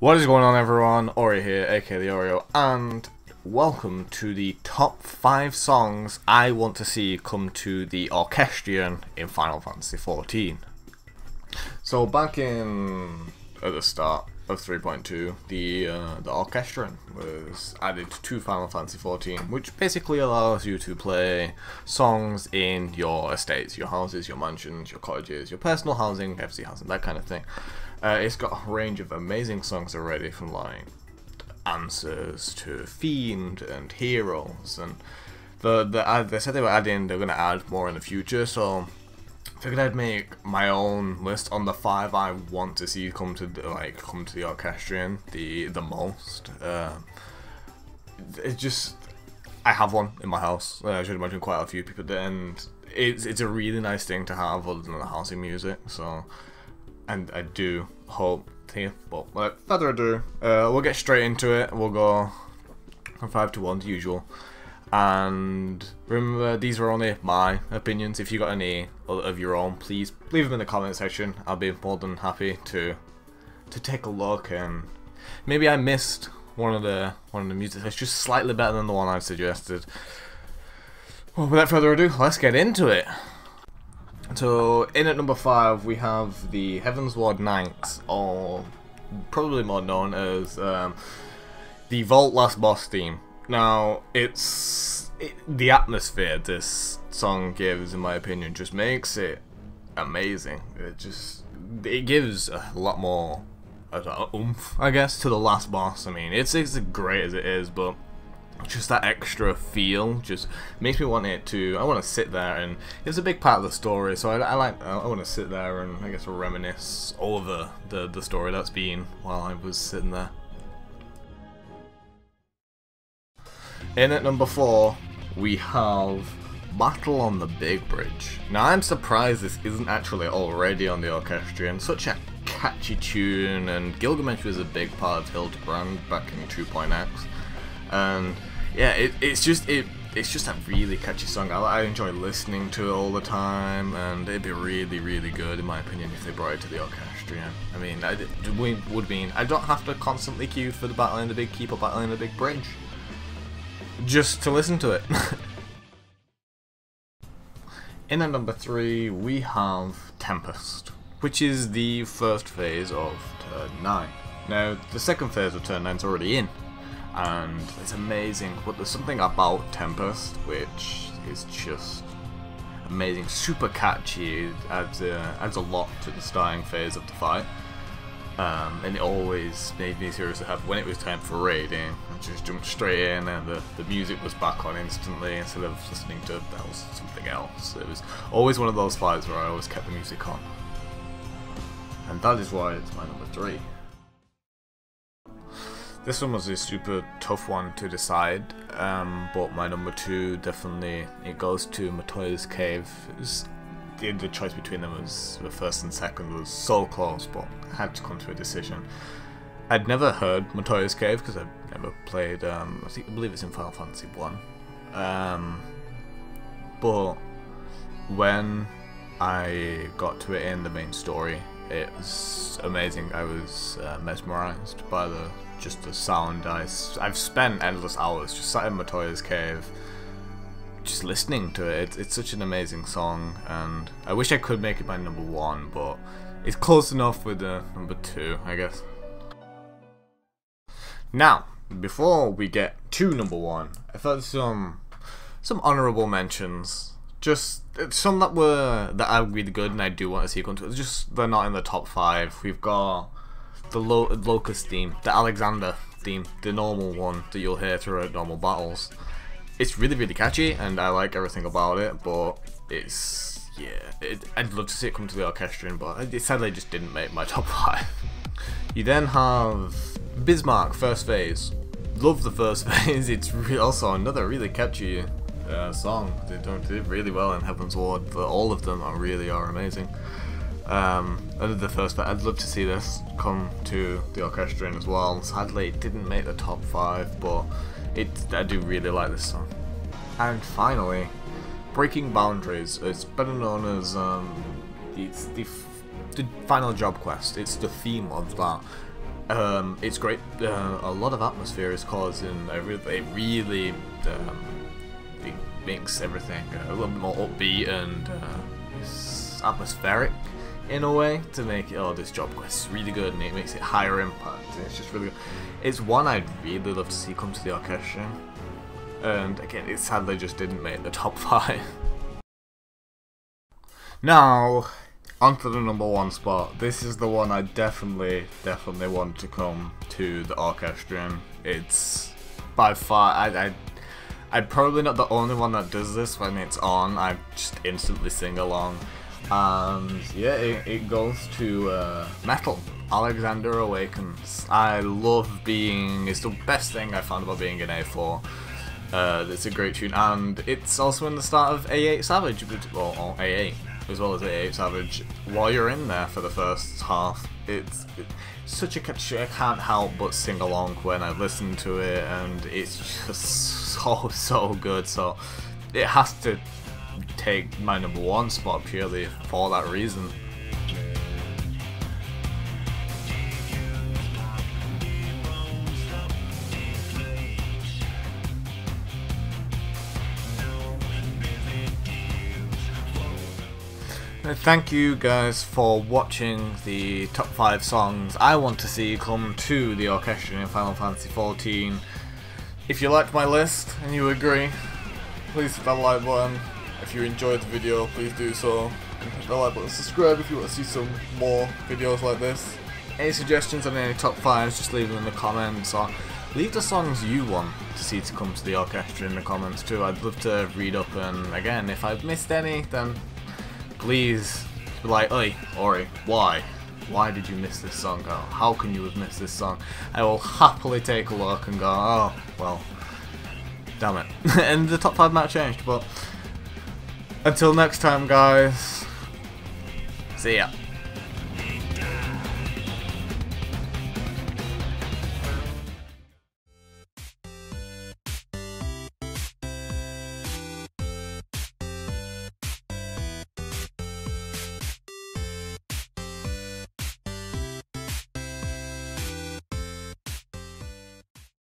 What is going on, everyone? Ori here, aka the Oreo, and welcome to the top 5 songs I want to see come to the Orchestrion in Final Fantasy XIV. So back at the start of 3.2, the Orchestrion was added to Final Fantasy XIV, which basically allows you to play songs in your estates, your houses, your mansions, your cottages, your personal housing, FC housing, that kind of thing. It's got a range of amazing songs already, from like Answers to Fiend and Heroes, and they said they're going to add more in the future, so I figured I'd make my own list on the 5 I want to see come to the Orchestrion the most. It's just, I have one in my house. I should imagine quite a few people do, and it's a really nice thing to have other than the housing music. So. And I do hope here, but without further ado, we'll get straight into it. We'll go from 5 to 1 as usual. And remember, these are only my opinions. If you got any of your own, please leave them in the comment section. I'll be more than happy to take a look. And maybe I missed one of the music that's just slightly better than the one I've suggested. Well, without further ado, let's get into it. So, in at number 5, we have the Heavensward Knights, or probably more known as the Vault Last Boss theme. Now, the atmosphere this song gives, in my opinion, just makes it amazing. It gives a lot more oomph, I guess, to the last boss. I mean, it's great as it is, but just that extra feel just makes me want I want to sit there, and it's a big part of the story, so I want to sit there and I guess reminisce over the story that's been while I was sitting there. In at number 4, we have Battle on the Big Bridge. Now, I'm surprised this isn't actually already on the Orchestrion. Such a catchy tune, and Gilgamesh was a big part of Hildebrand back in 2.x. And yeah, it's just a really catchy song. I enjoy listening to it all the time, and it'd be really good, in my opinion, if they brought it to the Orchestrion. I mean, I don't have to constantly queue for the Battle in the Big Keep or Battle in the Big Bridge, just to listen to it. In at number 3, we have Tempest, which is the first phase of Turn 9. Now, the second phase of Turn 9 is already in, and it's amazing, but there's something about Tempest which is just amazing, super catchy. It adds a lot to the starting phase of the fight, and it always made me seriously happy when it was time for raiding. I just jumped straight in, and the music was back on instantly instead of listening to something else. It was always one of those fights where I always kept the music on, and that is why it's my number 3. This one was a super tough one to decide, but my number 2 definitely, it goes to MATOYA'S Cave. The choice between them was, the first and second was so close, but I had to come to a decision. I'd never heard MATOYA'S Cave because I've never played, I believe it's in Final Fantasy 1. But when I got to it in the main story, it was amazing. I was mesmerized by just the sound. I've spent endless hours just sat in MATOYA'S Cave, just listening to it. It's such an amazing song, and I wish I could make it my number 1, but it's close enough with the number 2, I guess. Now, before we get to number 1, I thought some honourable mentions. Just some that are really good, and I do want to see come to it. Just they're not in the top 5. We've got the LOCUS theme, the Alexander theme, the normal one that you'll hear throughout normal battles. It's really catchy, and I like everything about it, but I'd love to see it come to the Orchestrion, but it sadly just didn't make my top 5. You then have BISMARCK First Phase. Love the first phase. It's also another really catchy song. They did really well in Heavensward. All of them are amazing. The first bit, I'd love to see this come to the Orchestrion as well. Sadly, it didn't make the top 5, but I do really like this song. And finally, Breaking Boundaries. It's better known as the final job quest. It's the theme of that. It's great. A lot of atmosphere is causing. It really it makes everything a little bit more upbeat and atmospheric in a way to make it. Oh, this job quest is really good, and it makes it higher impact. And it's just really good. It's one I'd really love to see come to the Orchestrion. And again, it sadly just didn't make the top 5. Now, onto the number 1 spot. This is the one I definitely want to come to the Orchestrion. It's by far, I'm probably not the only one that does this. When it's on, I just instantly sing along. And yeah, it goes to Metal. Alexander Awakens. I love being, it's the best thing I found about being in A4. It's a great tune, and it's also in the start of A8 Savage, or A8, as well as A8 Savage. While you're in there for the first half, it's such a catchy. I can't help but sing along when I listen to it, and it's just so good. So it has to take my number 1 spot purely for that reason. Thank you guys for watching the top 5 songs I want to see come to the Orchestrion in Final Fantasy XIV. If you liked my list and you agree, please hit that like button. If you enjoyed the video, please do so. Hit the like button, subscribe if you want to see some more videos like this. Any suggestions on any top 5s, just leave them in the comments, or leave the songs you want to see to come to the Orchestrion in the comments too. I'd love to read up, and again, if I've missed any, then please be like, "Oi, Ori, why? Why did you miss this song? Oh, how can you have missed this song?" I will happily take a look and go, "Oh, well, damn it." And the top 5 might have changed, but until next time, guys, see ya.